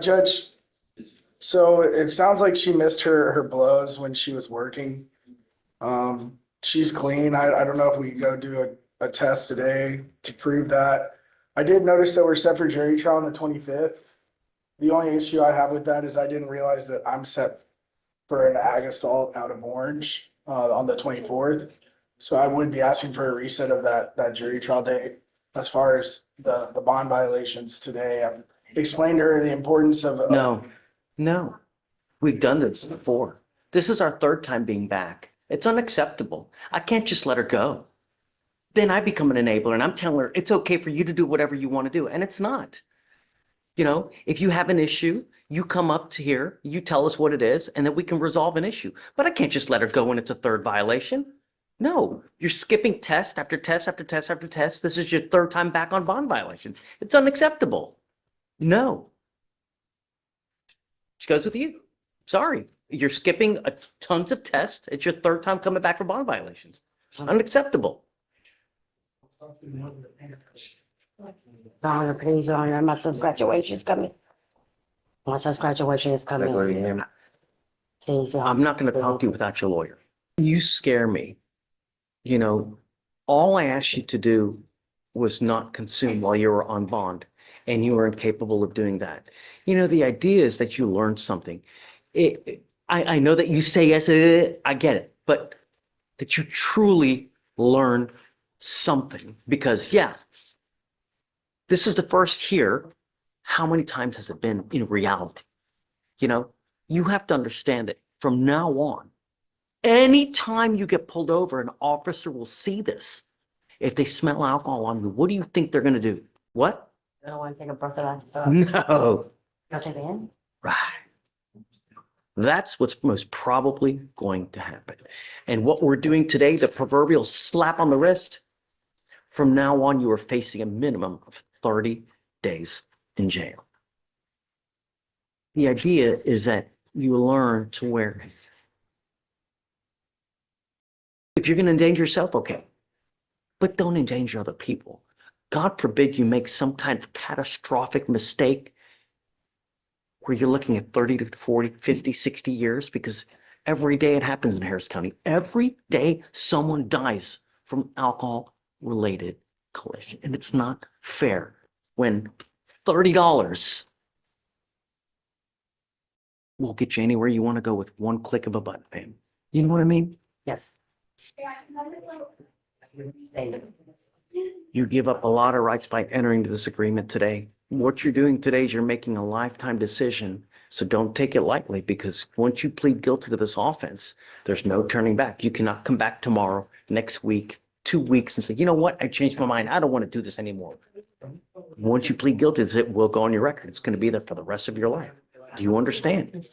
Judge, so it sounds like she missed her blows when she was working. She's clean. I don't know if we can go do a test today to prove that. I did notice that we're set for jury trial on the 25th. The only issue I have with that is I didn't realize that I'm set for an ag assault out of Orange on the 24th. So I would be asking for a reset of that jury trial date. As far as the bond violations today, I've explained to her the importance of No, we've done this before. This is our third time being back. It's unacceptable. I can't just let her go. Then I become an enabler and I'm telling her it's okay for you to do whatever you want to do. And it's not. You know, if you have an issue, you come up to here, you tell us what it is, and then we can resolve an issue. But I can't just let her go when it's a third violation. No, you're skipping test after test after test after test. This is your third time back on bond violations. It's unacceptable. No. She goes with you. Sorry, you're skipping tons of tests. It's your third time coming back for bond violations. Unacceptable. Please, my son's graduation is coming. My son's graduation is coming. Please, I'm not going to talk to you without your lawyer. You scare me. You know, all I asked you to do was not consume while you were on bond, and you were incapable of doing that. You know, the idea is that you learn something. I know that you say yes, I get it, but that you truly learn something, because yeah, this is the first here. How many times has it been in reality? You know, you have to understand that from now on, anytime you get pulled over, an officer will see this. If they smell alcohol on you, what do you think they're going to do? What? I don't want to take a breath of that. No. Y'all take it in? Right. That's what's most probably going to happen. And what we're doing today, the proverbial slap on the wrist, from now on, you are facing a minimum of 30 days in jail. The idea is that you learn to where if you're going to endanger yourself, okay, but don't endanger other people. God forbid you make some kind of catastrophic mistake where you're looking at 30 to 40, 50, 60 years, because every day it happens in Harris County. Every day someone dies from alcohol-related collision, and it's not fair when $30 will get you anywhere you want to go with one click of a button, man. You know what I mean? Yes. You give up a lot of rights by entering into this agreement today. What you're doing today is you're making a lifetime decision. So don't take it lightly, because once you plead guilty to this offense, there's no turning back. You cannot come back tomorrow, next week, 2 weeks and say, you know what? I changed my mind. I don't want to do this anymore. Once you plead guilty, it will go on your record. It's going to be there for the rest of your life. Do you understand?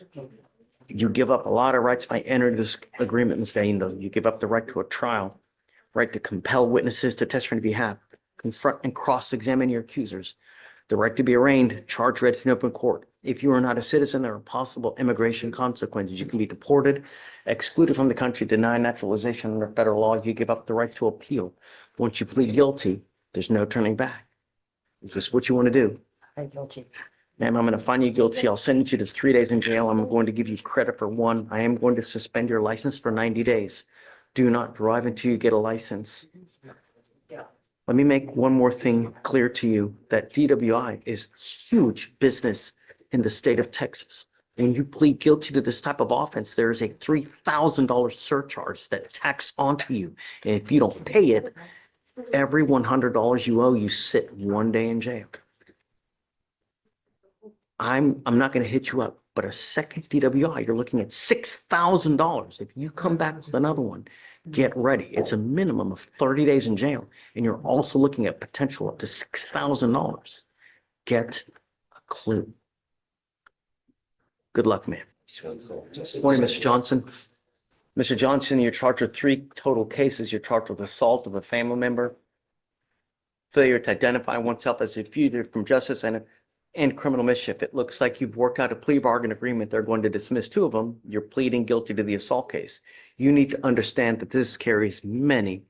You give up a lot of rights by entering this agreement, Ms. Gaindo. You give up the right to a trial, right to compel witnesses to testify on your behalf, confront and cross-examine your accusers, the right to be arraigned, charged, read in open court. If you are not a citizen, there are possible immigration consequences. You can be deported, excluded from the country, denied naturalization under federal law. You give up the right to appeal. Once you plead guilty, there's no turning back. Is this what you want to do? I'm guilty. Ma'am, I'm going to find you guilty. I'll send you to 3 days in jail. I'm going to give you credit for one. I am going to suspend your license for 90 days. Do not drive until you get a license. Let me make one more thing clear to you, that DWI is huge business in the state of Texas. When you plead guilty to this type of offense, there is a $3,000 surcharge that tacks onto you. And if you don't pay it, every $100 you owe, you sit 1 day in jail. I'm not going to hit you up, but a second DWI, you're looking at $6,000. If you come back with another one, get ready. It's a minimum of 30 days in jail, and you're also looking at potential up to $6,000. Get a clue. Good luck, man. Morning, Mr. Johnson. Mr. Johnson, you're charged with 3 total cases. You're charged with assault of a family member, failure to identify oneself as a fugitive from justice, and criminal mischief. It looks like you've worked out a plea bargain agreement. They're going to dismiss 2 of them. You're pleading guilty to the assault case. You need to understand that this carries many,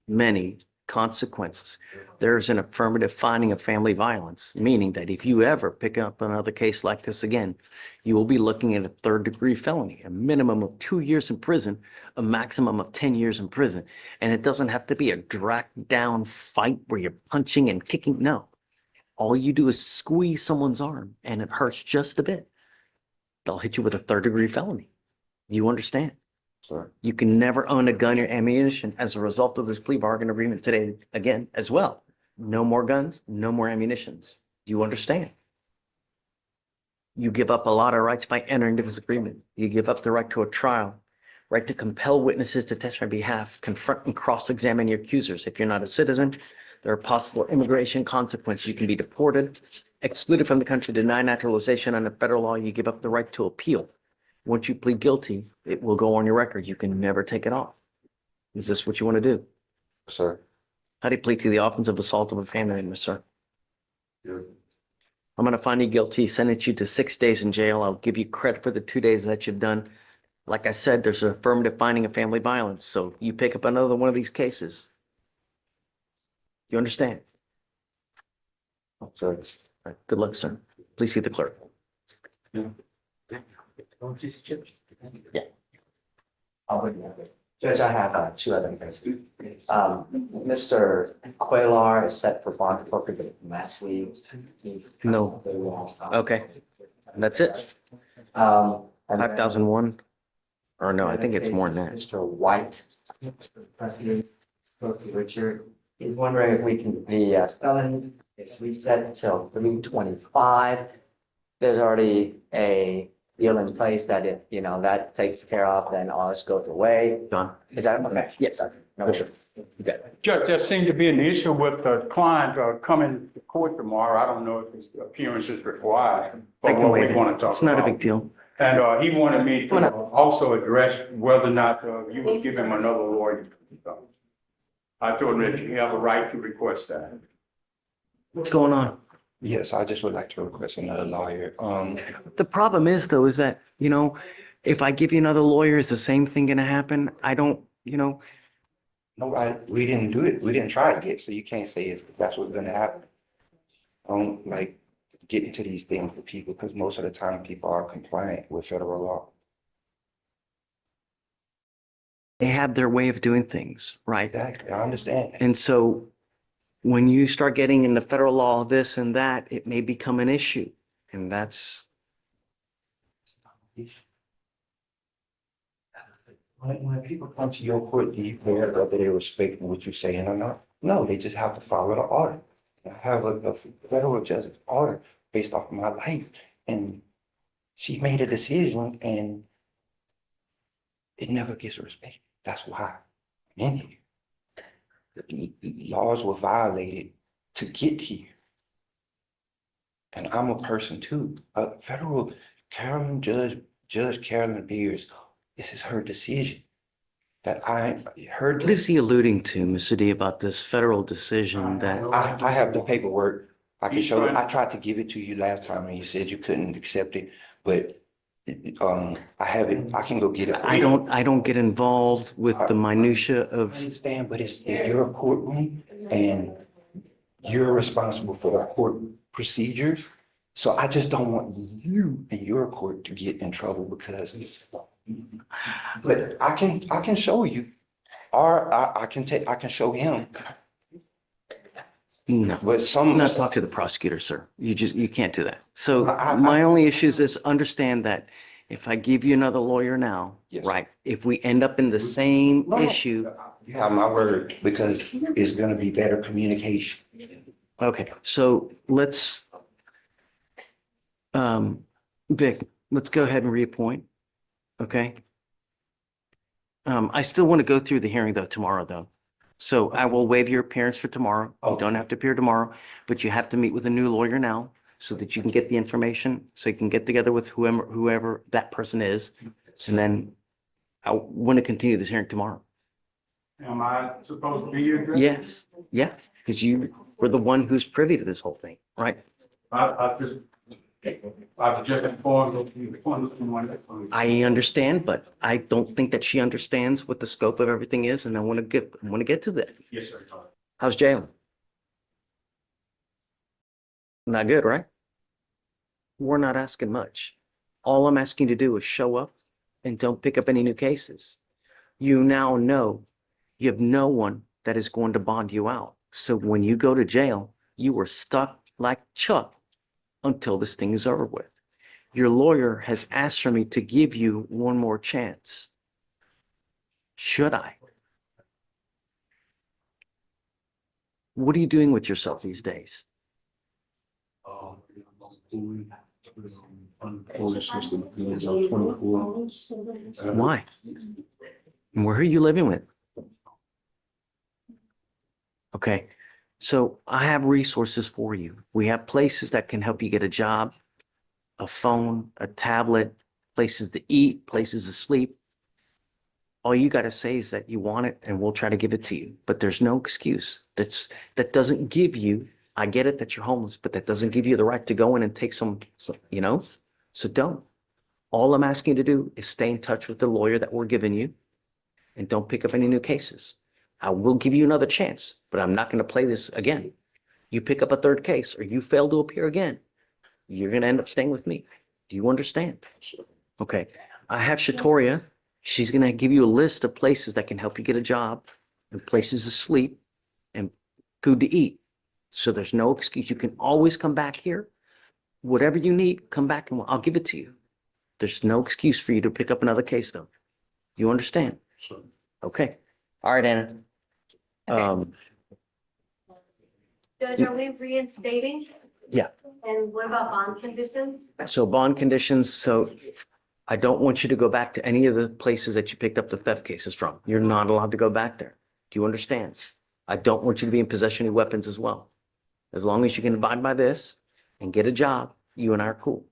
many consequences. There's an affirmative finding of family violence, meaning that if you ever pick up another case like this again, you will be looking at a third-degree felony, a minimum of 2 years in prison, a maximum of 10 years in prison. And it doesn't have to be a drag-down fight where you're punching and kicking. No. All you do is squeeze someone's arm and it hurts just a bit. They'll hit you with a third-degree felony. You understand? Sure. You can never own a gun or ammunition as a result of this plea bargain agreement today again as well. No more guns, no more ammunitions. You understand? You give up a lot of rights by entering into this agreement. You give up the right to a trial, right to compel witnesses to testify on behalf, confront and cross-examine your accusers. If you're not a citizen, there are possible immigration consequences. You can be deported, excluded from the country, denied naturalization under federal law. You give up the right to appeal. Once you plead guilty, it will go on your record. You can never take it off. Is this what you want to do? Sir. How do you plead to the offense of assault of a family member, sir? Yeah. I'm going to find you guilty, sentence you to 6 days in jail. I'll give you credit for the 2 days that you've done. Like I said, there's an affirmative finding of family violence. So you pick up another one of these cases. You understand? Sir. All right. Good luck, sir. Please see the clerk. Yeah. Yeah. Judge, I have two other things. Mr. Quaylar is set for bond forfeit last week. He's- No. Okay. That's it. And then- 5,001. Or no, I think it's more than that. Mr. White, Mr. President, spoke to Richard. He's wondering if we can, the felon is reset until 3/25. There's already a deal in place that if, that takes care of, then all this goes away. John? Is that okay? Yes, sir. No, sure. Judge, there seems to be an issue with the client coming to court tomorrow. I don't know if his appearance is required, I but can what we waive it. want to talk It's not a about. big deal. And he wanted me to also address whether or not you would give him another lawyer. I told him that you have a right to request that. What's going on? Yes, I just would like to request another lawyer. The problem is though, is that, if I give you another lawyer, is the same thing going to happen? I don't, No, we didn't do it. We didn't try it yet, so you can't say that's what's gonna happen. I don't like getting to these things with people because most of the time people are compliant with federal law. they have their way of doing things, right? Exactly, I understand that. And so when you start getting into federal law, this and that, it may become an issue. And that's, When people come to your court, do you care whether they respect what you're saying or not? No, they just have to follow the order. I have a federal judge's order based off of my life, and she made a decision, and it never gets respected. That's why I'm in here. The laws were violated to get here. And I'm a person too. A federal Carolyn Judge Carolyn Beers, this is her decision. That her. what is he alluding to, Mr. D, about this federal decision that, I have the paperwork. I can show you. I tried to give it to you last time and you said you couldn't accept it, but I have it. I can go get it. for I you. don't get involved with the minutia I of, understand, but it's your courtroom and you're responsible for the court procedures. So I just don't want you and your court to get in trouble because, but I can show you, or I can show him, no. but some. Not talk to the prosecutor, sir. You can't do that. So I- my only issue is understand that if I give you another lawyer now, Yes. right, if we end up in the same No, issue, You have my word because it's gonna be better communication. okay, so let's, Vic, let's go ahead and reappoint, okay? I still want to go through the hearing though tomorrow though. So I will waive your appearance for tomorrow. You don't have to appear tomorrow, but you have to meet with a new lawyer now so that you can get the information, so you can get together with whoever that person is. And then I want to continue this hearing tomorrow. Am I supposed to be here? Judge? Yes, yeah, because you were the one who's privy to this whole thing, right? I've just informed you. I understand, but I don't think that she understands what the scope of everything is, and I want to get to that. Yes, sir. How's jail? Not good, right? We're not asking much. All I'm asking you to do is show up and don't pick up any new cases. You now know you have no one that is going to bond you out. So when you go to jail, you are stuck like Chuck until this thing is over with. Your lawyer has asked for me to give you one more chance. Should I? What are you doing with yourself these days? Why? And where are you living with? Okay, so I have resources for you. We have places that can help you get a job, a phone, a tablet, places to eat, places to sleep. All you got to say is that you want it and we'll try to give it to you. But there's no excuse. That doesn't give you, I get it that you're homeless, but that doesn't give you the right to go in and take some, you know? So don't. All I'm asking you to do is stay in touch with the lawyer that we're giving you and don't pick up any new cases. I will give you another chance, but I'm not going to play this again. You pick up a third case or you fail to appear again, you're going to end up staying with me. Do you understand? Okay. I have Shatoria. She's going to give you a list of places that can help you get a job and places to sleep and food to eat. So there's no excuse. You can always come back here. Whatever you need, come back and I'll give it to you. There's no excuse for you to pick up another case though. You understand? Okay. All right, Anna. Judge, are we reinstating? Yeah. And what about bond conditions? So bond conditions, so I don't want you to go back to any of the places that you picked up the theft cases from. You're not allowed to go back there. Do you understand? I don't want you to be in possession of weapons as well. As long as you can abide by this and get a job, you and I are cool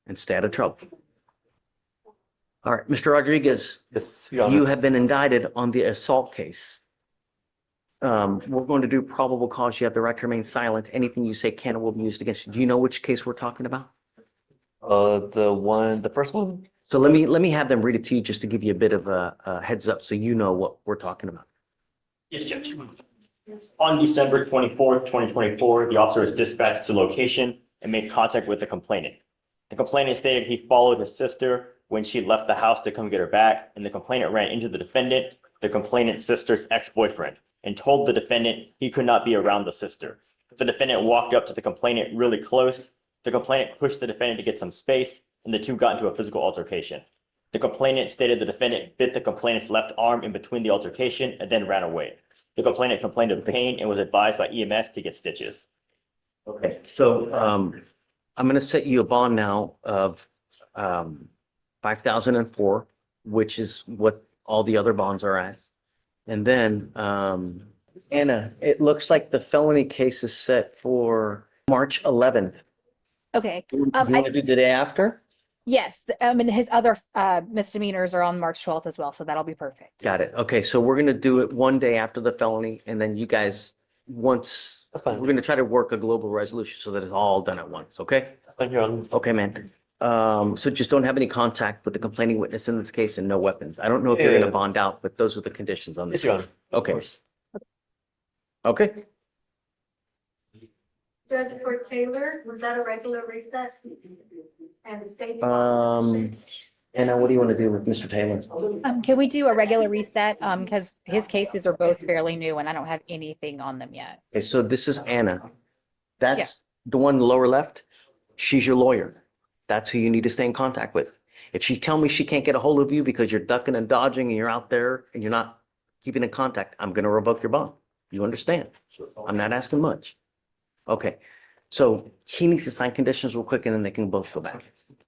and stay out of trouble. All right, Mr. Rodriguez, Yes, Your Honor. you have been indicted on the assault case. We're going to do probable cause. You have the right to remain silent. Anything you say can or will be used against you. Do you know which case we're talking about? The first one? So let me have them read it to you just to give you a bit of a heads up so you know what we're talking about. Yes, Judge. On December 24th, 2024, the officer was dispatched to location and made contact with the complainant. The complainant stated he followed his sister when she left the house to come get her back, and the complainant ran into the defendant, the complainant's sister's ex-boyfriend, and told the defendant he could not be around the sister. The defendant walked up to the complainant really close. The complainant pushed the defendant to get some space, and the two got into a physical altercation. The complainant stated the defendant bit the complainant's left arm in between the altercation and then ran away. The complainant complained of pain and was advised by EMS to get stitches. Okay, so I'm going to set you a bond now of 5,004, which is what all the other bonds are at. And then Anna, it looks like the felony case is set for March 11th. Okay, You want to do the day after? yes, and his other misdemeanors are on March 12th as well, so that'll be perfect. Got it. Okay, so we're going to do it one day after the felony, and then you guys, once, That's fine. we're going to try to work a global resolution so that it's all done at once, okay? Thank you, Your Honor. Okay, man. So just don't have any contact with the complaining witness in this case and no weapons. I don't know if you're going to Yeah. bond out, but those are the conditions on this. Yes, Your Honor. case. Okay. Okay. Judge for Taylor, was that a regular recess? And the state's. Anna, what do you want to do with Mr. Taylor? Can we do a regular reset? Because his cases are both fairly new and I don't have anything on them yet. Okay, so this is Anna. That's the one lower left. She's your lawyer. That's who you need to stay in contact with. If she tell me she can't get a hold of you because you're ducking and dodging and you're out there and you're not keeping in contact, I'm going to revoke your bond. You understand? I'm not asking much. Okay, so he needs to sign conditions real quick and then they can both go back.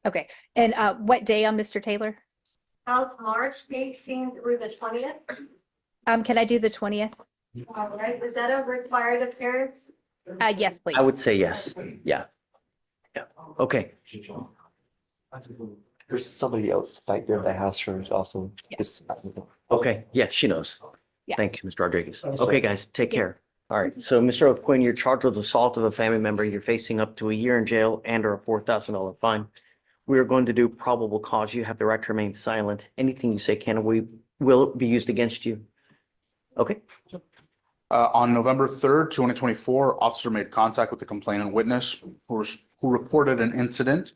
Okay, and what day on Mr. Taylor? How's March 18th through the 20th? Can I do the 20th? All right, was that a required appearance? Yes, please. I would say yes. Yeah. Yeah. Okay. There's somebody else back there that has hers also. This- Okay. Yeah, she knows. Yeah. Thank you, Mr. Rodriguez. Okay, guys, take care. All right. So, Mr. O'Quinn, you're charged with assault of a family member. You're facing up to a year in jail and or a $4,000 fine. We are going to do probable cause. You have the right to remain silent. Anything you say can or will be used against you. Okay? On November 3rd, 2024, officer made contact with the complainant witness who reported an incident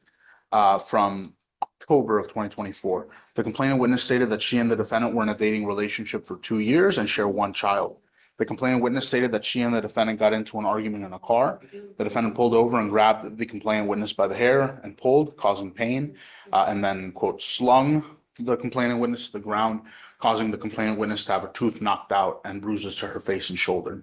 from October of 2024. The complainant witness stated that she and the defendant were in a dating relationship for 2 years and share one child. The complainant witness stated that she and the defendant got into an argument in a car. The defendant pulled over and grabbed the complainant witness by the hair and pulled, causing pain, and then, quote, slung the complainant witness to the ground, causing the complainant witness to have a tooth knocked out and bruises to her face and shoulder.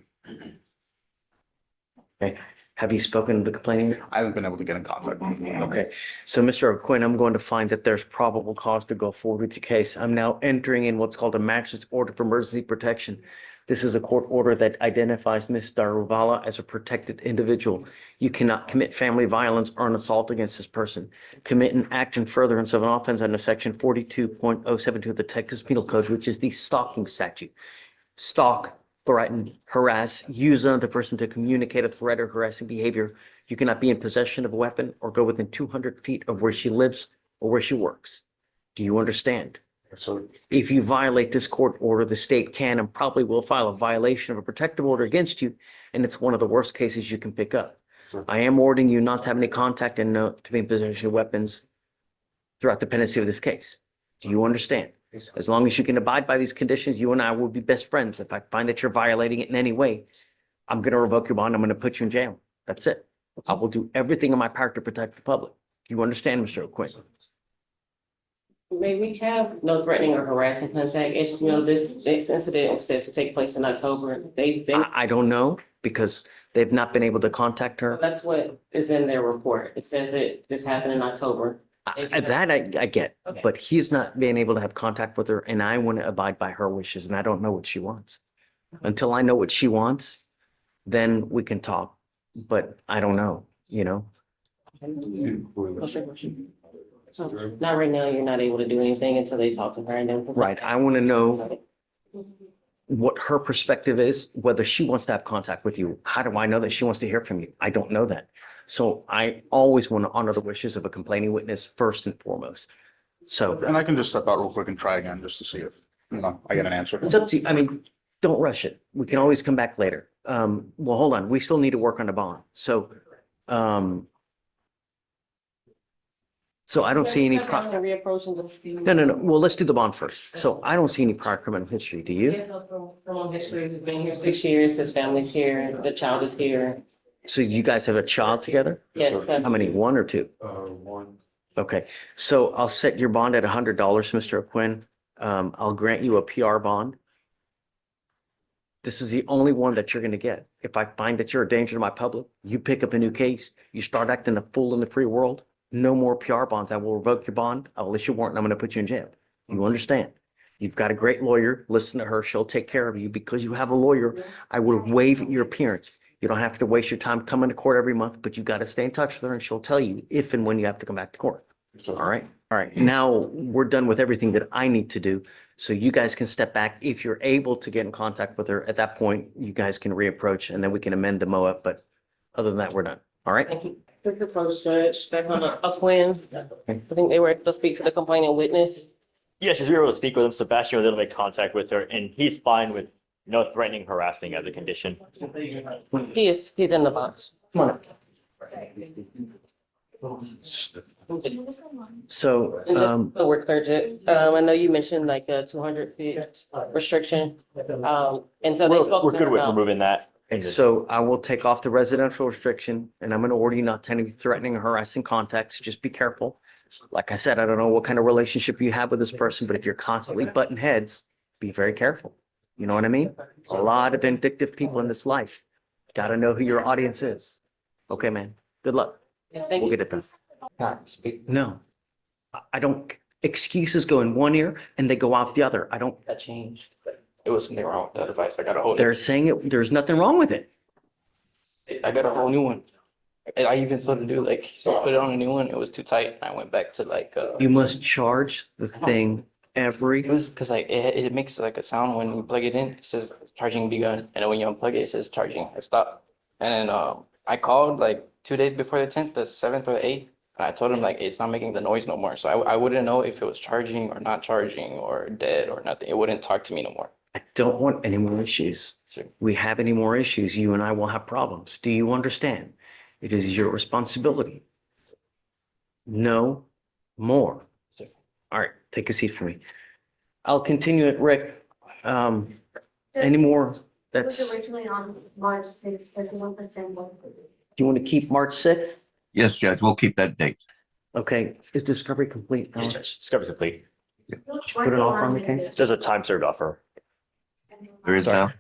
Okay. Have you spoken to the complaining? I haven't been able to get in contact with him. Okay. So, Mr. O'Quinn, I'm going to find that there's probable cause to go forward with your case. I'm now entering in what's called a magistrate's order for emergency protection. This is a court order that identifies Ms. Daruvala as a protected individual. You cannot commit family violence or an assault against this person. Commit an act in furtherance of an offense under section 42.072 of the Texas Penal Code, which is the stalking statute. Stalk, threaten, harass, use another person to communicate a threat or harassing behavior. You cannot be in possession of a weapon or go within 200 feet of where she lives or where she works. Do you understand? So If you violate this court order, the state can and probably will file a violation of a protective order against you, and it's one of the worst cases you can pick up. Sure. I am ordering you not to have any contact and to be in possession of weapons throughout the pendency of this case. Do you understand? As long as you can abide by these conditions, you and I will be best friends. If I find that you're violating it in any way, I'm going to revoke your bond. I'm going to put you in jail. That's it. I will do everything in my power to protect the public. You understand, Mr. O'Quinn? May we have no threatening or harassing contact? It's, this incident is set to take place in October. They've been, I don't know because they've not been able to contact her. that's what is in their report. It says this happened in October. That I get, Okay. but he's not being able to have contact with her and I want to abide by her wishes and I don't know what she wants. Until I know what she wants, then we can talk, but I don't know, So not right now, you're not able to do anything until they talk to her and then. Right, I want to know what her perspective is, whether she wants to have contact with you. How do I know that she wants to hear from you? I don't know that. So I always want to honor the wishes of a complaining witness first and foremost. So And I can just step out real quick and try again just to see if, I get an answer. it's up to you. I mean, don't rush it. We can always come back later. Well, hold on. We still need to work on the bond. So I don't see any. No. Well, let's do the bond first. So I don't see any prior criminal history. Do you? Yes, criminal history. He's been here 6 years. His family's here. The child is here. So you guys have a child together? Yes. How many? One or two? One. Okay, so I'll set your bond at $100, Mr. O'Quinn. I'll grant you a PR bond. This is the only one that you're going to get. If I find that you're a danger to my public, you pick up a new case, you start acting a fool in the free world, no more PR bonds. I will revoke your bond. I will issue a warrant and I'm going to put you in jail. You understand? You've got a great lawyer. Listen to her. She'll take care of you because you have a lawyer. I will waive your appearance. You don't have to waste your time coming to court every month, but you got to stay in touch with her and she'll tell you if and when you have to come back to court. All right. All right. Now we're done with everything that I need to do. So you guys can step back. If you're able to get in contact with her at that point, you guys can reapproach and then we can amend the MOA. But other than that, we're done. All right. Thank you. Quick approach, Judge. Back on O'Quinn. I think they were able to speak to the complaining witness. Yeah, she's able to speak with him. Sebastian was able to make contact with her and he's fine with no threatening, harassing as a condition. He's in the box. Come on. So, And just so we're clear, Judge, I know you mentioned like a 200 feet restriction. And so they spoke We're to good her with about- removing that. and so I will take off the residential restriction and I'm going to order you not to any threatening or harassing contacts. Just be careful. Like I said, I don't know what kind of relationship you have with this person, but if you're constantly butting heads, be very careful. You know what I mean? A lot of vindictive people in this life. Got to know who your audience is. Okay, man. Good luck. Thank We'll you. get it done. No, I don't. Excuses go in one ear and they go out the other. I don't. That changed. It was something wrong with that device. I got a whole. They're saying it. There's nothing wrong with it. I got a whole new one. And I even saw the dude like so put it on a new one. It was too tight. I went back to like. You must charge the thing every. It was because like it makes like a sound when you plug it in. It says charging begun, and then when you unplug it, it says charging has stopped. And then I called like 2 days before the 10th, the 7th or the 8th. And I told him like it's not making the noise no more. So I wouldn't know if it was charging or not charging or dead or nothing. It wouldn't talk to me no more. I don't want any more issues. Sure. We have any more issues, you and I will have problems. Do you understand? It is your responsibility. No more. Sure. All right, take a seat for me. I'll continue it, Rick. Any more? It was That's, do originally on March 6th, because it was December. you want to keep March 6th? Yes, Judge, we'll keep that date. Okay, is discovery complete? Yes, Judge. Discovery's complete. Put an offer on the case? There's a time served offer. There is now?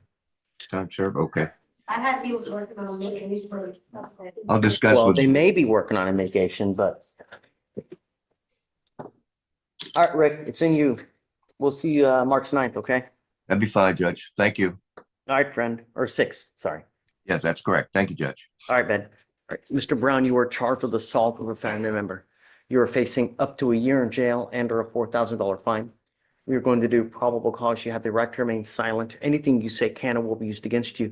Time served, okay. I had people working on it for. I'll discuss Well, with, they may be working on a mitigation, but. All right, Rick, it's in you. We'll see you March 9th, okay? that'd be fine, Judge. Thank you. All right, friend, or 6th, sorry. Yes, that's correct. Thank you, Judge. All right, Ben. All right, Mr. Brown, you are charged with assault of a family member. You are facing up to a year in jail and or a $4,000 fine. We are going to do probable cause. You have the right to remain silent. Anything you say can or will be used against you.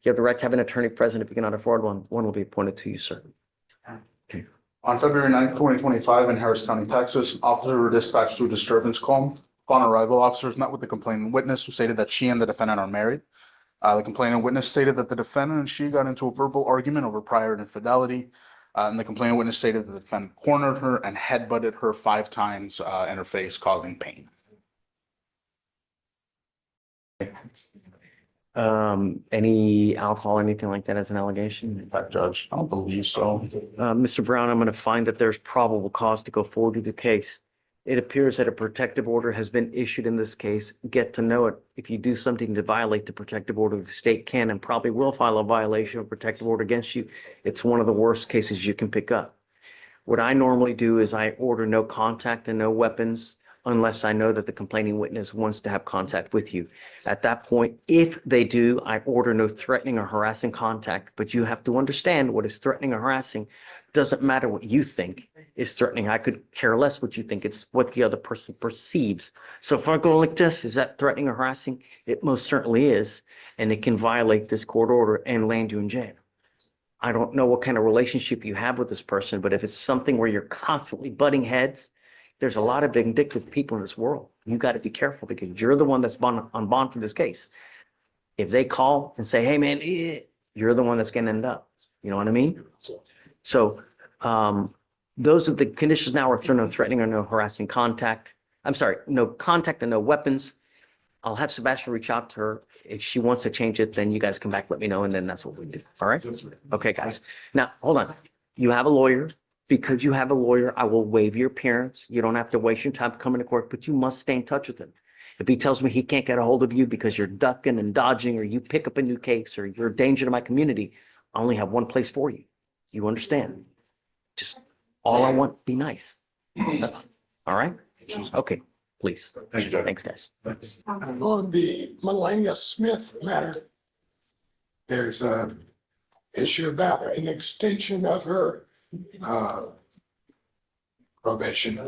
You have the right to have an attorney present. If you cannot afford one, one will be appointed to you, sir. On February 9th, 2025, in Harris County, Texas, officers were dispatched to a disturbance call. Upon arrival, officers met with the complaining witness who stated that she and the defendant are married. The complaining witness stated that the defendant and she got into a verbal argument over prior infidelity. And the complaining witness stated that the defendant cornered her and headbutted her 5 times in her face, causing pain. Any alcohol, anything like that as an allegation? Judge, I don't believe so. Mr. Brown, I'm going to find that there's probable cause to go forward with the case. It appears that a protective order has been issued in this case. Get to know it. If you do something to violate the protective order, the state can and probably will file a violation of protective order against you. It's one of the worst cases you can pick up. What I normally do is I order no contact and no weapons unless I know that the complaining witness wants to have contact with you. At that point, if they do, I order no threatening or harassing contact, but you have to understand what is threatening or harassing. Doesn't matter what you think is threatening. I could care less what you think. It's what the other person perceives. So if I go like this, is that threatening or harassing? It most certainly is. And it can violate this court order and land you in jail. I don't know what kind of relationship you have with this person, but if it's something where you're constantly butting heads, there's a lot of vindictive people in this world. You got to be careful because you're the one that's on bond for this case. If they call and say, hey man, you're the one that's going to end up. You know what I mean? So those are the conditions now. Are there no threatening or no harassing contact? I'm sorry, no contact and no weapons. I'll have Sebastian reach out to her. If she wants to change it, then you guys come back, let me know, and then that's what we do. All right? Okay, guys. Now, hold on. You have a lawyer. Because you have a lawyer, I will waive your appearance. You don't have to waste your time coming to court, but you must stay in touch with him. If he tells me he can't get a hold of you because you're ducking and dodging, or you pick up a new case, or you're a danger to my community, I only have one place for you. You understand? Just all I want, be nice. That's all right. Okay, please. Thank you, Judge. Thanks, guys. On the Melania Smith matter, there's a issue about an extension of her probation.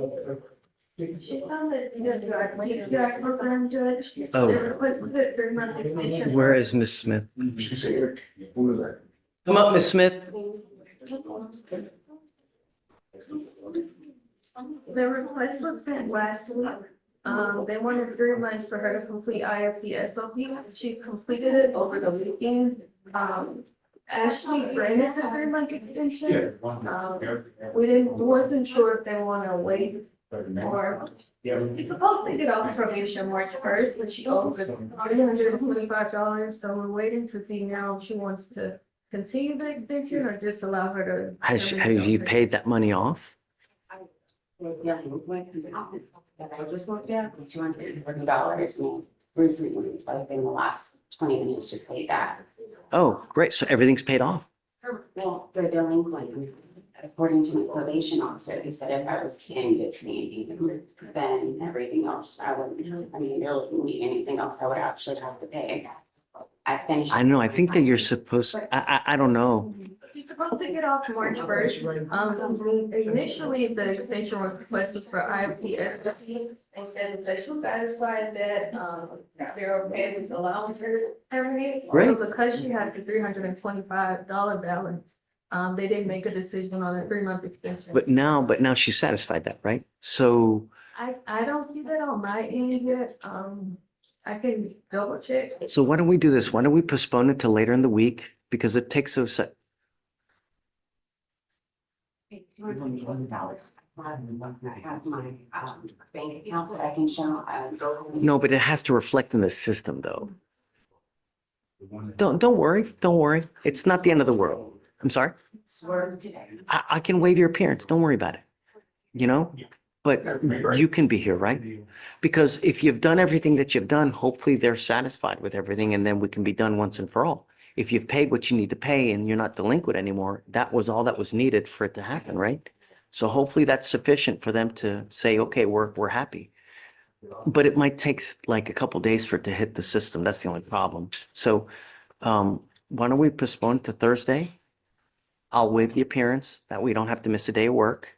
She sounds like the drug program judge. Oh. They requested a 3-month extension. Where is Miss Smith? She's here. Who is that? Come up, Miss Smith. The request was sent last week. They wanted 3 months for her to complete IFC SOP. She completed it over the weekend. Ashley granted a 3-month extension. We wasn't sure if they want to wait or. He's supposed to get off probation March 1st, but she owes $325. So we're waiting to see now if she wants to continue the extension or just allow her to. Have you paid that money off? Yeah, that I just looked at was $240 and recently, like in the last 20 minutes, just paid that. Oh, great. So everything's paid off. Well, they're delinquent. According to my probation officer, he said if I was in good standing, then everything else, I wouldn't, I mean, there wouldn't be anything else I would actually have to pay. I finished. I know. I think that you're supposed, I don't know. She's supposed to get off March 1st. Initially, the extension was requested for IFPS. They said that she's satisfied that they're okay with allowing her to terminate. Great. So because she has a $325 balance, they didn't make a decision on a 3-month extension. But now she's satisfied that, right? So, I don't see that on my end yet. I can double check. So why don't we do this? Why don't we postpone it till later in the week? Because it takes so, $221. I have my bank account that I can show. no, but it has to reflect in the system though. Don't worry. It's not the end of the world. I'm sorry. Swear today. I can waive your appearance. Don't worry about it. You know, but you can be here, right? Because if you've done everything that you've done, hopefully they're satisfied with everything and then we can be done once and for all. If you've paid what you need to pay and you're not delinquent anymore, that was all that was needed for it to happen, right? So hopefully that's sufficient for them to say, okay, we're happy. But it might take like a couple days for it to hit the system. That's the only problem. So why don't we postpone to Thursday? I'll waive the appearance. That way you don't have to miss a day of work.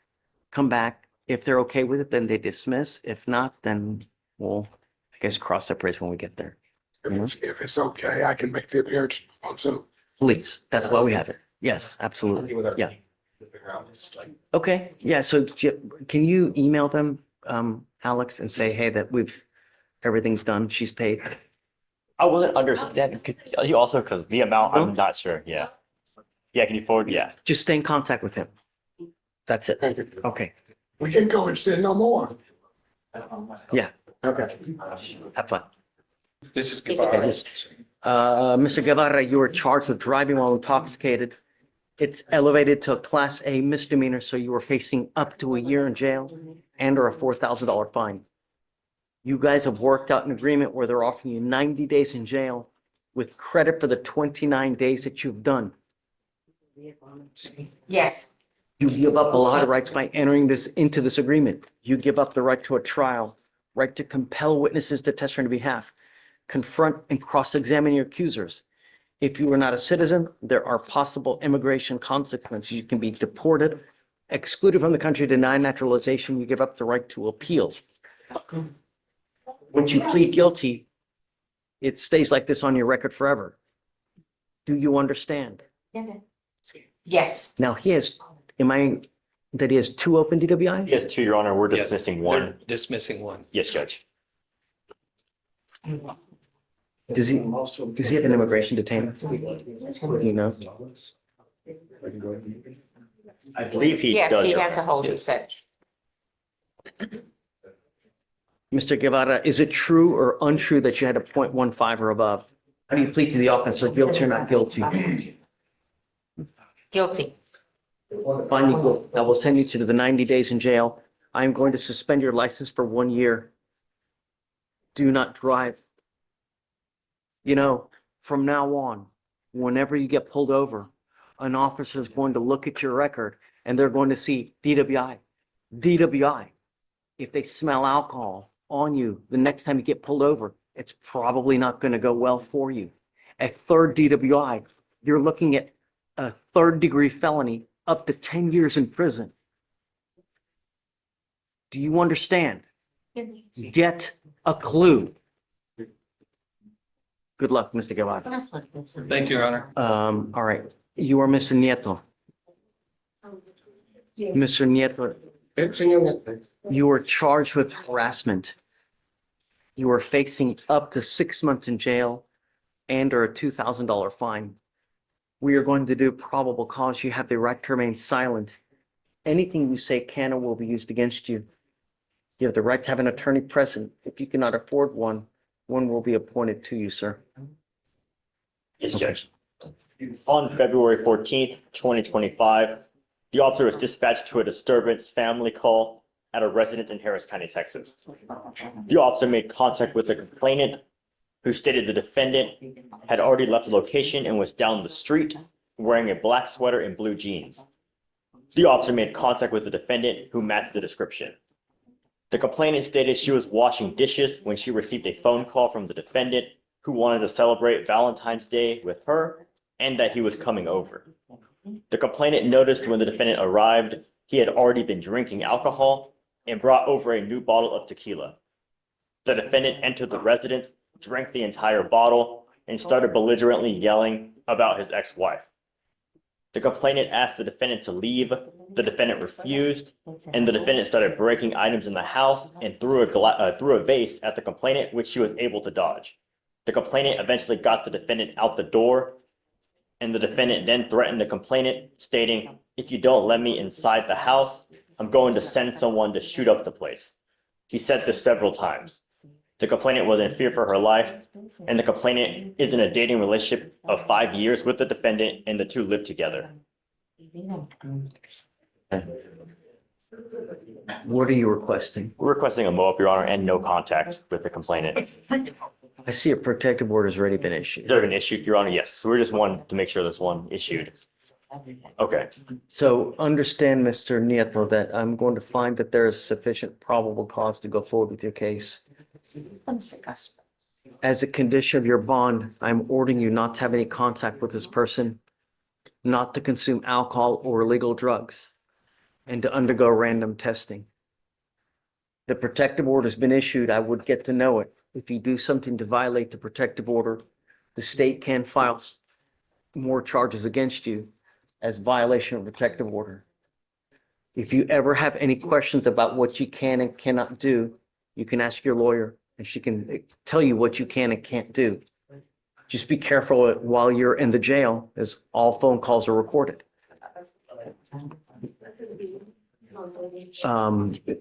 Come back. If they're okay with it, then they dismiss. If not, then we'll, I guess, cross that bridge when we get there. If it's okay, I can make the appearance on Zoom. Please, that's why we have it. Yes, absolutely. Yeah. Okay, yeah, so can you email them, Alex, and say, hey, that everything's done, she's paid? I wasn't understanding, you also, because the amount, I'm not sure, yeah. Yeah, can you forward, yeah. Just stay in contact with him. That's it. Okay, We can go and say no more. yeah, Okay. have fun. This is Mr. Guevara, you were charged with driving while intoxicated. It's elevated to a Class A misdemeanor, so you are facing up to a year in jail and or a $4,000 fine. You guys have worked out an agreement where they're offering you 90 days in jail with credit for the 29 days that you've done. Yes. You give up a lot of rights by entering into this agreement. You give up the right to a trial, right to compel witnesses to testify on your behalf, confront and cross-examine your accusers. If you are not a citizen, there are possible immigration consequences. You can be deported, excluded from the country, denied naturalization. You give up the right to appeal. Once you plead guilty, it stays like this on your record forever. Do you understand? Yes. Now he has, that he has 2 open DWIs? Yes, to your honor, we're dismissing one. Dismissing one. Yes, Judge. Does he have an immigration detainer? Do you know? I believe he Yes, does. he Your has a Honor. hold, he Yes. said. Mr. Guevara, is it true or untrue that you had a .15 or above? How do you plead to the offense, or guilty or not guilty? Guilty. Fine, you go. I will send you to the 90 days in jail. I'm going to suspend your license for 1 year. Do not drive. You know, from now on, whenever you get pulled over, an officer is going to look at your record and they're going to see DWI, DWI. If they smell alcohol on you, the next time you get pulled over, it's probably not going to go well for you. A 3rd DWI, you're looking at a 3rd-degree felony, up to 10 years in prison. Do you understand? Get a clue. Good luck, Mr. Guevara. Thank you, Your Honor. All right, you are Mr. Nieto. Mr. Nieto, you are charged with harassment. You are facing up to 6 months in jail and or a $2,000 fine. We are going to do probable cause. You have the right to remain silent. Anything you say can or will be used against you. You have the right to have an attorney present. If you cannot afford one, one will be appointed to you, sir. Yes, Judge. On February 14th, 2025, the officer was dispatched to a disturbance family call at a residence in Harris County, Texas. The officer made contact with the complainant, who stated the defendant had already left the location and was down the street wearing a black sweater and blue jeans. The officer made contact with the defendant, who matched the description. The complainant stated she was washing dishes when she received a phone call from the defendant, who wanted to celebrate Valentine's Day with her and that he was coming over. The complainant noticed when the defendant arrived, he had already been drinking alcohol and brought over a new bottle of tequila. The defendant entered the residence, drank the entire bottle, and started belligerently yelling about his ex-wife. The complainant asked the defendant to leave. The defendant refused, and the defendant started breaking items in the house and threw a vase at the complainant, which she was able to dodge. The complainant eventually got the defendant out the door, and the defendant then threatened the complainant, stating, "If you don't let me inside the house, I'm going to send someone to shoot up the place." He said this several times. The complainant was in fear for her life, and the complainant is in a dating relationship of 5 years with the defendant, and the two live together. What are you requesting? We're requesting a MOAB, Your Honor, and no contact with the complainant. I see a protective order has already been issued. There been issued, Your Honor? Yes. So we're just wanting to make sure there's one issued. Okay. So understand, Mr. Nieto, that I'm going to find that there is sufficient probable cause to go forward with your case. As a condition of your bond, I'm ordering you not to have any contact with this person, not to consume alcohol or illegal drugs, and to undergo random testing. The protective order has been issued. I would get to know it. If you do something to violate the protective order, the state can file more charges against you as violation of protective order. If you ever have any questions about what you can and cannot do, you can ask your lawyer and she can tell you what you can and can't do. Just be careful while you're in the jail, as all phone calls are recorded.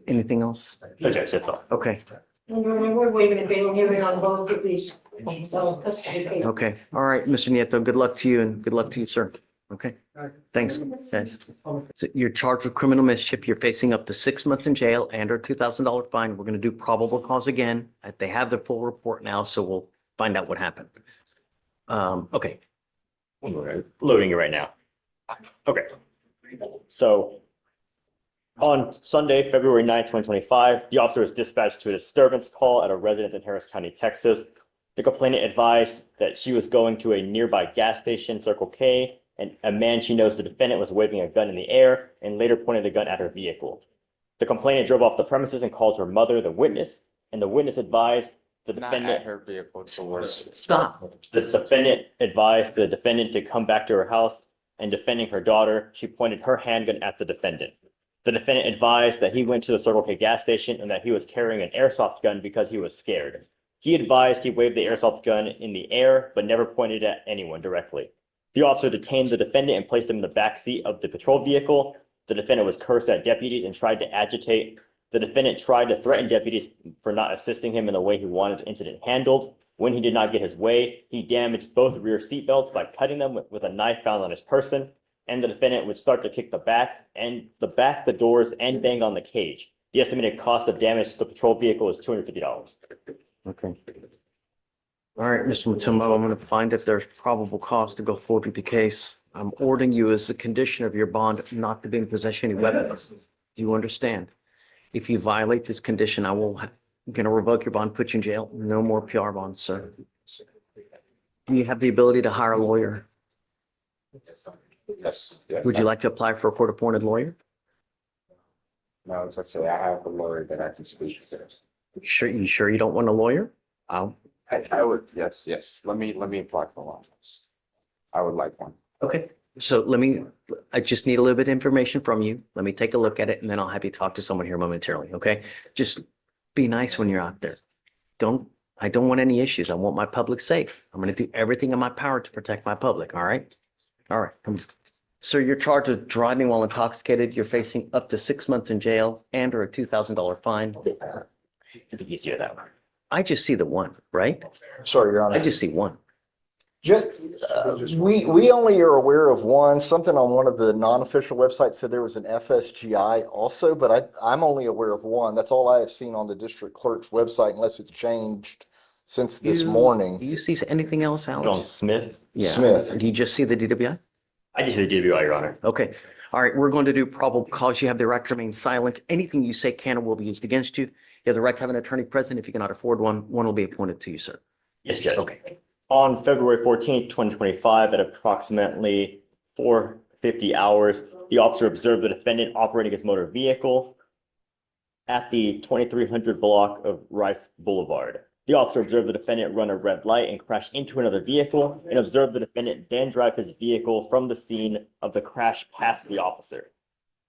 Anything else? No, Judge, that's all. Okay. We're waiving the bail hearing on both of these. So, custody. Okay. All right, Mr. Nieto, good luck to you and good luck to you, sir. Okay. Thanks, guys. So you're charged with criminal mischief. You're facing up to 6 months in jail and or $2,000 fine. We're going to do probable cause again. They have the full report now, so we'll find out what happened. Okay. Loading it right now. Okay. So on Sunday, February 9th, 2025, the officer was dispatched to a disturbance call at a residence in Harris County, Texas. The complainant advised that she was going to a nearby gas station, Circle K, and a man she knows, the defendant, was waving a gun in the air and later pointed the gun at her vehicle. The complainant drove off the premises and called her mother, the witness, and the witness advised the defendant. her vehicle towards. Stop. The defendant advised the defendant to come back to her house, and defending her daughter, she pointed her handgun at the defendant. The defendant advised that he went to the Circle K gas station and that he was carrying an airsoft gun because he was scared. He advised he waved the airsoft gun in the air, but never pointed at anyone directly. The officer detained the defendant and placed him in the back seat of the patrol vehicle. The defendant was cursed at deputies and tried to agitate. The defendant tried to threaten deputies for not assisting him in the way he wanted the incident handled. When he did not get his way, he damaged both rear seat belts by cutting them with a knife found on his person. And the defendant would start to kick the doors, and bang on the cage. The estimated cost of damage to the patrol vehicle is $250. Okay. All right, Mr. Mutombo, I'm going to find that there's probable cause to go forward with the case. I'm ordering you as a condition of your bond not to be in possession of any weapons. Do you understand? If you violate this condition, I'm going to revoke your bond, put you in jail. No more PR bonds, sir. Do you have the ability to hire a lawyer? Yes. Would you like to apply for a court-appointed lawyer? No, it's actually, I have a lawyer that I can speak to. You sure you don't want a lawyer? I would, yes. Let me apply for one. I would like one. Okay, so I just need a little bit of information from you. Let me take a look at it and then I'll have you talk to someone here momentarily, okay? Just be nice when you're out there. I don't want any issues. I want my public safe. I'm going to do everything in my power to protect my public, all right? All right. Sir, you're charged with driving while intoxicated. You're facing up to 6 months in jail and or a $2,000 fine. It'd be easier that way. I just see the one, right? Sorry, Your Honor. I just see one. We only are aware of one. Something on one of the non-official websites said there was an FSGI also, but I'm only aware of one. That's all I have seen on the district clerk's website unless it's changed since this morning. Do you see anything else, John Alex? Smith? Yeah. Smith. Do you just see the DWI? I just said DWI, Your Honor. Okay. All right. We're going to do probable cause. You have the right to remain silent. Anything you say can or will be used against you. You have the right to have an attorney present. If you cannot afford one will be appointed to you, sir. Yes, Judge. Okay. On February 14th, 2025, at approximately 4:50 hours, the officer observed the defendant operating his motor vehicle at the 2300 block of Rice Boulevard. The officer observed the defendant run a red light and crash into another vehicle and observed the defendant then drive his vehicle from the scene of the crash past the officer.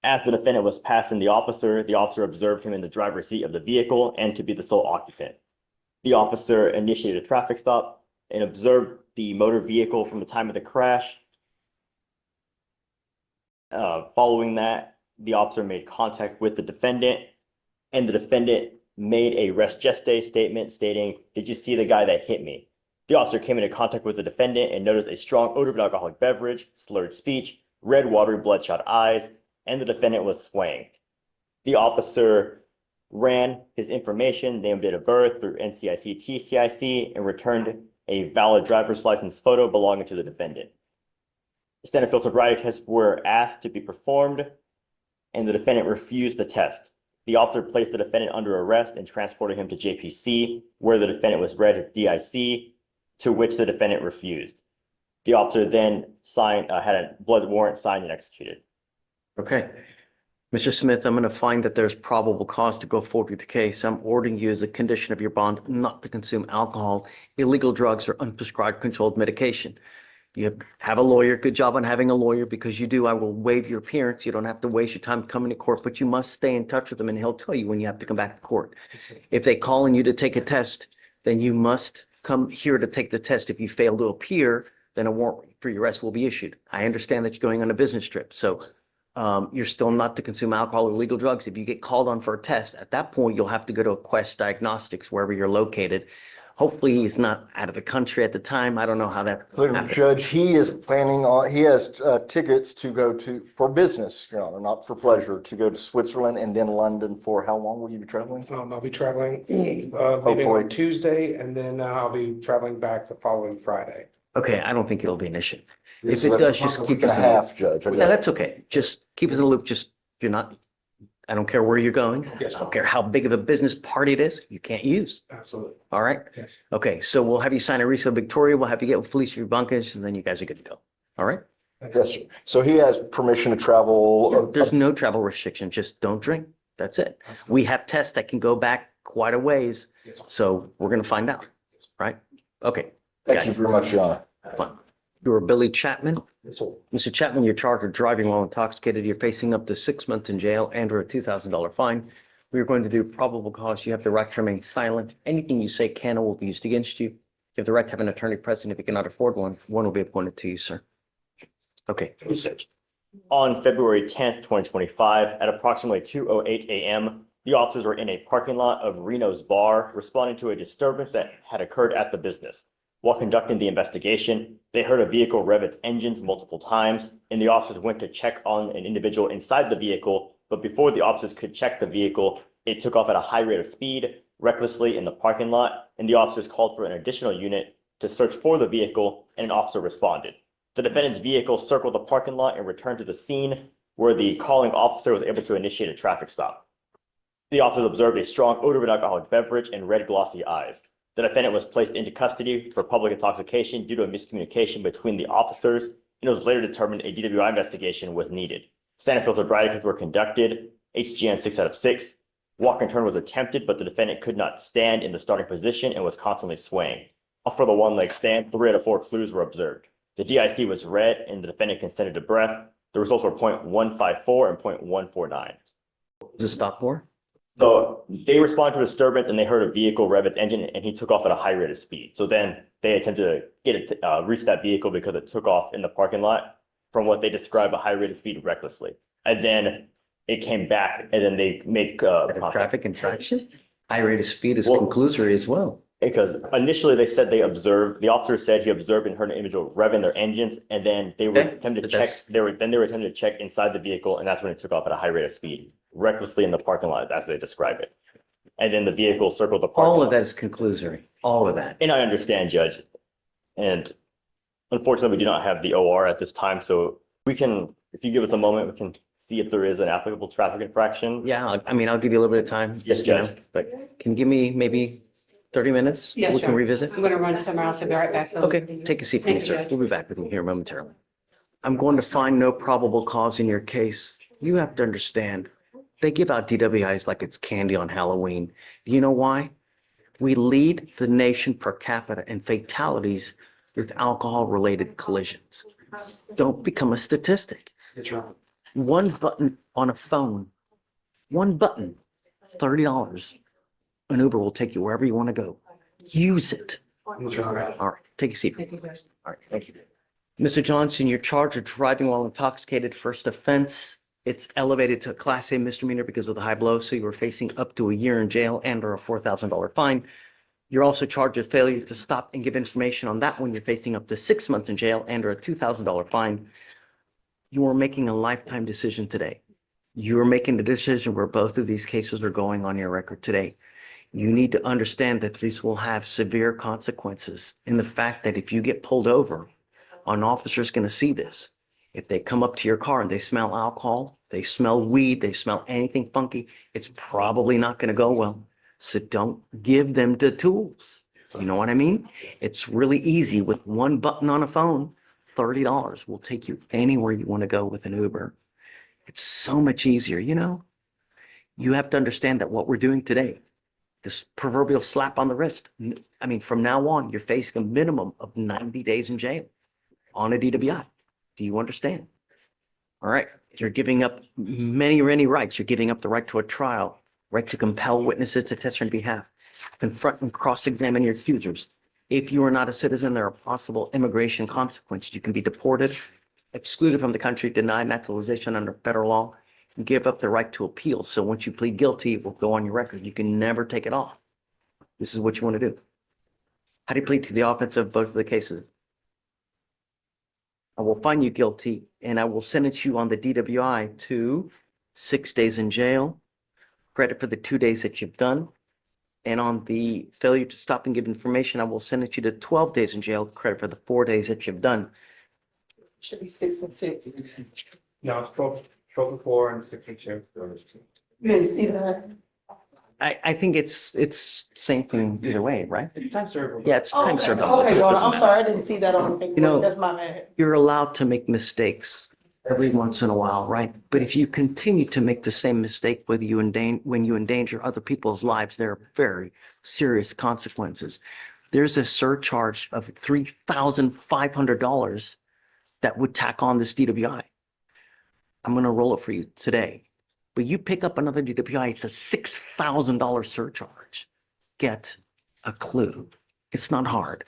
As the defendant was passing the officer observed him in the driver's seat of the vehicle and to be the sole occupant. The officer initiated a traffic stop and observed the motor vehicle from the time of the crash. Following that, the officer made contact with the defendant, and the defendant made a res geste statement stating, "Did you see the guy that hit me?" The officer came into contact with the defendant and noticed a strong odor of alcoholic beverage, slurred speech, red, watery, bloodshot eyes, and the defendant was swaying. The officer ran his information, name, date of birth through NCIC, TCIC, and returned a valid driver's license photo belonging to the defendant. Standard field sobriety tests were asked to be performed, and the defendant refused the test. The officer placed the defendant under arrest and transported him to JPC, where the defendant was read his DIC, to which the defendant refused. The officer then had a blood warrant signed and executed. Okay. Mr. Smith, I'm going to find that there's probable cause to go forward with the case. I'm ordering you as a condition of your bond not to consume alcohol, illegal drugs, or unprescribed controlled medication. You have a lawyer. Good job on having a lawyer, because you do. I will waive your appearance. You don't have to waste your time coming to court, but you must stay in touch with him, and he'll tell you when you have to come back to court. If they call on you to take a test, then you must come here to take the test. If you fail to appear, then a warrant for your arrest will be issued. I understand that you're going on a business trip, so you're still not to consume alcohol or illegal drugs. If you get called on for a test, at that point, you'll have to go to a Quest Diagnostics, wherever you're located. Hopefully, he's not out of the country at the time. I don't know how that happened. Judge, he is planning on, he has tickets to go to, for business, Your Honor, not for pleasure, to go to Switzerland and then London for how long will you be traveling? I'll be traveling, leaving Hopefully. on Tuesday, and then I'll be traveling back the following Friday. Okay, I don't think it'll be an issue. If it does, just keep us in the loop. Judge. Yeah, that's okay. Just keep us in the loop. Just, if you're not, I don't care where you're going. Yes. I don't care how big of a business party it is, you can't use. Absolutely. All right? Yes. Okay, so we'll have you sign a resale Victoria. We'll have you get with Fleischer Bunkers, and then you guys are good to go. All right? Yes, sir. So he has permission to travel. There's no travel restriction. Just don't drink. That's it. We have tests that can go back quite a ways. Yes. So we're going to find out. Right? Okay. Thank you guys, very much, Your Honor. have fun. You are Billy Chapman. Mr. Chapman, you're charged with driving while intoxicated. You're facing up to 6 months in jail and or a $2,000 fine. We are going to do probable cause. You have the right to remain silent. Anything you say can or will be used against you. You have the right to have an attorney present. If you cannot afford one, one will be appointed to you, sir. Okay. On February 10th, 2025, at approximately 2:08 a.m., the officers were in a parking lot of Reno's Bar, responding to a disturbance that had occurred at the business. While conducting the investigation, they heard a vehicle rev its engines multiple times, and the officers went to check on an individual inside the vehicle, but before the officers could check the vehicle, it took off at a high rate of speed, recklessly in the parking lot, and the officers called for an additional unit to search for the vehicle, and an officer responded. The defendant's vehicle circled the parking lot and returned to the scene, where the calling officer was able to initiate a traffic stop. The officers observed a strong odor of an alcoholic beverage and red glossy eyes. The defendant was placed into custody for public intoxication due to a miscommunication between the officers, and it was later determined a DWI investigation was needed. Standard field sobriety tests were conducted, HGN 6 out of 6. Walk and turn was attempted, but the defendant could not stand in the starting position and was constantly swaying. For the one-leg stand, 3 out of 4 clues were observed. The DIC was read, and the defendant consented to breath. The results were 0.154 and 0.149. Is this stop for? So they responded to a disturbance and they heard a vehicle rev its engine and he took off at a high rate of speed. So then they attempted to get it to reach that vehicle because it took off in the parking lot from what they describe a high rate of speed recklessly. And then it came back and then they make traffic infraction. High rate of speed is conclusory as well. Because initially they said the officer said he observed and heard an individual revving their engines, and then they were attempting to check. They were attempting to check inside the vehicle, and that's when it took off at a high rate of speed, recklessly in the parking lot, as they describe it. And then the vehicle circled the parking lot. All of that is conclusory. All of that. And I understand, Judge. And unfortunately, we do not have the OR at this time, so we can, if you give us a moment, we can see if there is an applicable traffic infraction. Yeah, I mean, I'll give you a little bit of time. Yes, Judge. But can you give me maybe 30 minutes? Yes, We can sir. revisit. I'm gonna run somewhere else. I'll be right back. Okay, take a seat, Thank please, you, sir. Judge. We'll be back with you here momentarily. I'm going to find no probable cause in your case. You have to understand, they give out DWIs like it's candy on Halloween. Do you know why? We lead the nation per capita in fatalities with alcohol-related collisions. Don't become a statistic. One button on a phone, one button, $30. An Uber will take you wherever you want to go. Use it. All right, take a seat. All right, thank you. Mr. Johnson, you're charged with driving while intoxicated, first offense. It's elevated to a Class A misdemeanor because of the high blow, so you were facing up to a year in jail and or a $4,000 fine. You're also charged with failure to stop and give information on that one. You're facing up to 6 months in jail and or a $2,000 fine. You are making a lifetime decision today. You are making the decision where both of these cases are going on your record today. You need to understand that these will have severe consequences in the fact that if you get pulled over, an officer is going to see this. If they come up to your car and they smell alcohol, they smell weed, they smell anything funky, it's probably not going to go well. So don't give them the tools. You know what I mean? It's really easy with one button on a phone. $30 will take you anywhere you want to go with an Uber. It's so much easier, you know? You have to understand that what we're doing today, this proverbial slap on the wrist, I mean, from now on, you're facing a minimum of 90 days in jail on a DWI. Do you understand? All right. You're giving up many rights. You're giving up the right to a trial, right to compel witnesses to testify on behalf, confront and cross-examine your accusers. If you are not a citizen, there are possible immigration consequences. You can be deported, excluded from the country, denied naturalization under federal law, and give up the right to appeal. So once you plead guilty, it will go on your record. You can never take it off. This is what you want to do. How do you plead to the offense of both of the cases? I will find you guilty and I will sentence you on the DWI to 6 days in jail, credit for the 2 days that you've done. And on the failure to stop and give information, I will sentence you to 12 days in jail, credit for the 4 days that you've done. Should be 6 and 6. No, it's 12 4 and 6 and 2. You didn't see that? I think it's same thing either way, right? It's time served. Yeah, it's time served. Okay, So it Donna, doesn't I'm matter. sorry, I didn't see that on the paper. You know- That's my bad. You're allowed to make mistakes every once in a while, right? But if you continue to make the same mistake, when you endanger other people's lives, there are very serious consequences. There's a surcharge of $3,500 that would tack on this DWI. I'm going to roll it for you today. But you pick up another DWI, it's a $6,000 surcharge. Get a clue. It's not hard.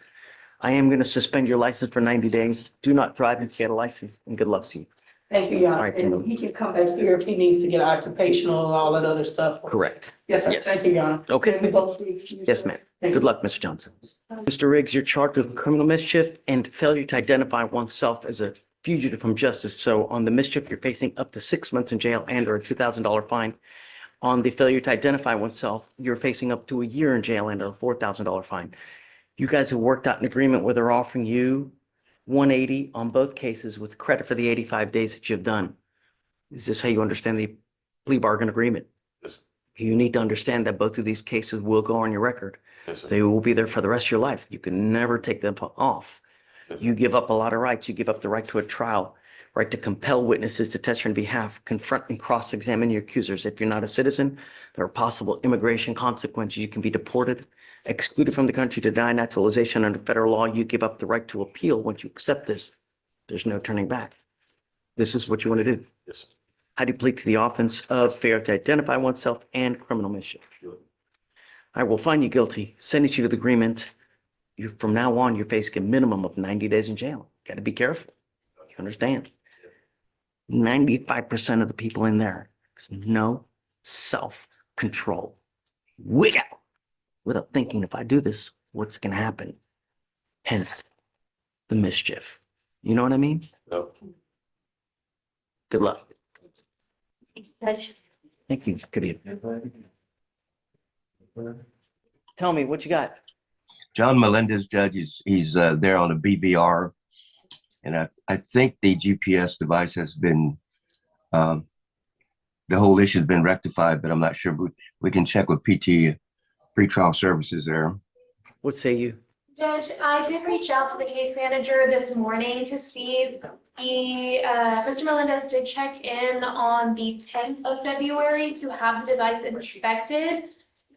I am going to suspend your license for 90 days. Do not drive until you get a license, and good luck to you. Thank you, y'all. All right, And Tim. he can come back here if he needs to get occupational and all that other stuff. Correct. Yes, sir. Yes. Thank you, Your Honor. Okay. Can we both be excused? Yes, ma'am. Thank Good you. luck, Mr. Johnson. Mr. Riggs, you're charged with criminal mischief and failure to identify oneself as a fugitive from justice. So on the mischief, you're facing up to 6 months in jail and or a $2,000 fine. On the failure to identify oneself, you're facing up to a year in jail and a $4,000 fine. You guys have worked out an agreement where they're offering you 180 on both cases with credit for the 85 days that you've done. Is this how you understand the plea bargain agreement? Yes. You need to understand that both of these cases will go on your record. Yes, sir. They will be there for the rest of your life. You can never take them off. Yes. You give up a lot of rights. You give up the right to a trial, right to compel witnesses to testify on behalf, confront and cross-examine your accusers. If you're not a citizen, there are possible immigration consequences. You can be deported, excluded from the country, denied naturalization under federal law. You give up the right to appeal. Once you accept this, there's no turning back. This is what you want to do. Yes, sir. How do you plead to the offense of failure to identify oneself and criminal mischief? I will find you guilty, sentence you to the agreement. From now on, you're facing a minimum of 90 days in jail. Got to be careful. You understand? 95% of the people in there, no self-control. Without thinking, if I do this, what's going to happen? Hence the mischief. You know what I mean? No. Good luck. Thank you. Good evening. Tell me what you got. John Melendez, judge, he's there on a BVR. And I think the GPS device has been, the whole issue has been rectified, but I'm not sure. We can check with PT pretrial services there. What say you? Judge, I did reach out to the case manager this morning to see Mr. Melendez did check in on the 10th of February to have the device inspected.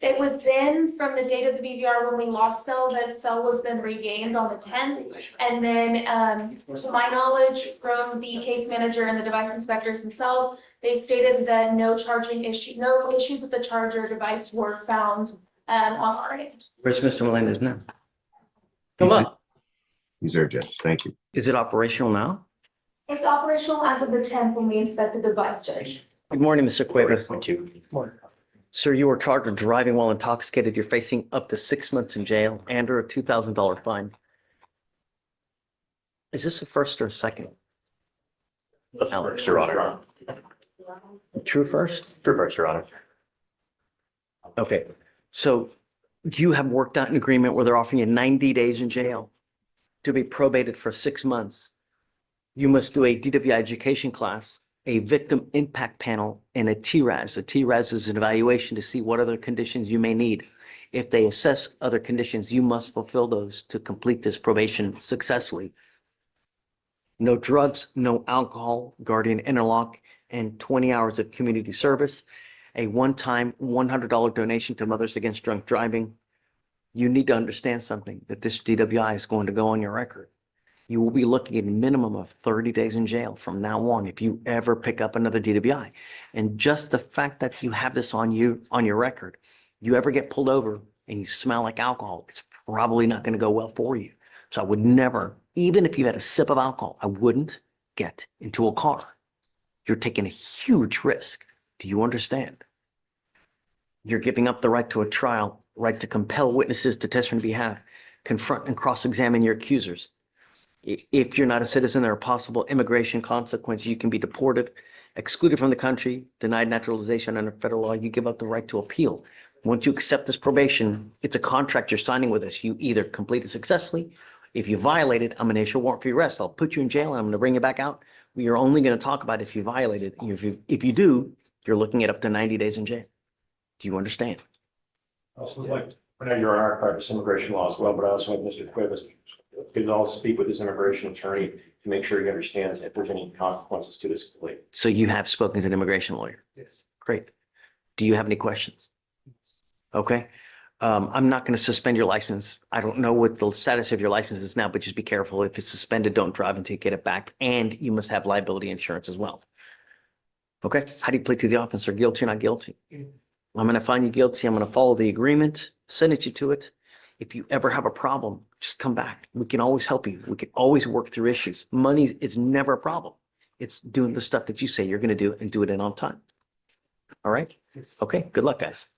It was then from the date of the BVR when we lost cell, that cell was then regained on the 10th. And then, to my knowledge, from the case manager and the device inspectors themselves, they stated that no issues with the charger device were found on our end. Where's Mr. Melendez now? He's- Come up. He's there, Judge. Thank you. Is it operational now? It's operational as of the 10th when we inspected the device, Judge. Good morning, Mr. Cuevas. Morning. Sir, you were charged with driving while intoxicated. You're facing up to 6 months in jail and or a $2,000 fine. Is this a first or a second? Alex, Your Honor. True first? True first, Your Honor. Okay, so you have worked out an agreement where they're offering you 90 days in jail to be probated for 6 months. You must do a DWI education class, a victim impact panel, and a TRAS. A TRAS is an evaluation to see what other conditions you may need. If they assess other conditions, you must fulfill those to complete this probation successfully. No drugs, no alcohol, guardian interlock, and 20 hours of community service. A one-time $100 donation to Mothers Against Drunk Driving. You need to understand something, that this DWI is going to go on your record. You will be looking at a minimum of 30 days in jail from now on if you ever pick up another DWI. And just the fact that you have this on your record, you ever get pulled over and you smell like alcohol, it's probably not going to go well for you. So I would never, even if you had a sip of alcohol, I wouldn't get into a car. You're taking a huge risk. Do you understand? You're giving up the right to a trial, right to compel witnesses to testify on your behalf, confront and cross-examine your accusers. If you're not a citizen, there are possible immigration consequences. You can be deported, excluded from the country, denied naturalization under federal law. You give up the right to appeal. Once you accept this probation, it's a contract you're signing with us. You either complete it successfully. If you violate it, I'm going to issue a warrant for your arrest. I'll put you in jail and I'm going to bring you back out. We're only going to talk about if you violate it. If you do, you're looking at up to 90 days in jail. Do you understand? Also like, I know you're on our practice immigration law as well, but I also want Mr. Cuevas could also speak with his immigration attorney to make sure he understands if there's any consequences to this plea. So you have spoken to an immigration lawyer? Yes. Great. Do you have any questions? Okay. I'm not going to suspend your license. I don't know what the status of your license is now, but just be careful. If it's suspended, don't drive until you get it back. And you must have liability insurance as well. Okay. How do you plead to the officer? Guilty or not guilty? I'm going to find you guilty. I'm going to follow the agreement, send you to it. If you ever have a problem, just come back. We can always help you. We can always work through issues. Money is never a problem. It's doing the stuff that you say you're going to do and do it in on time. All right. Okay. Good luck, guys.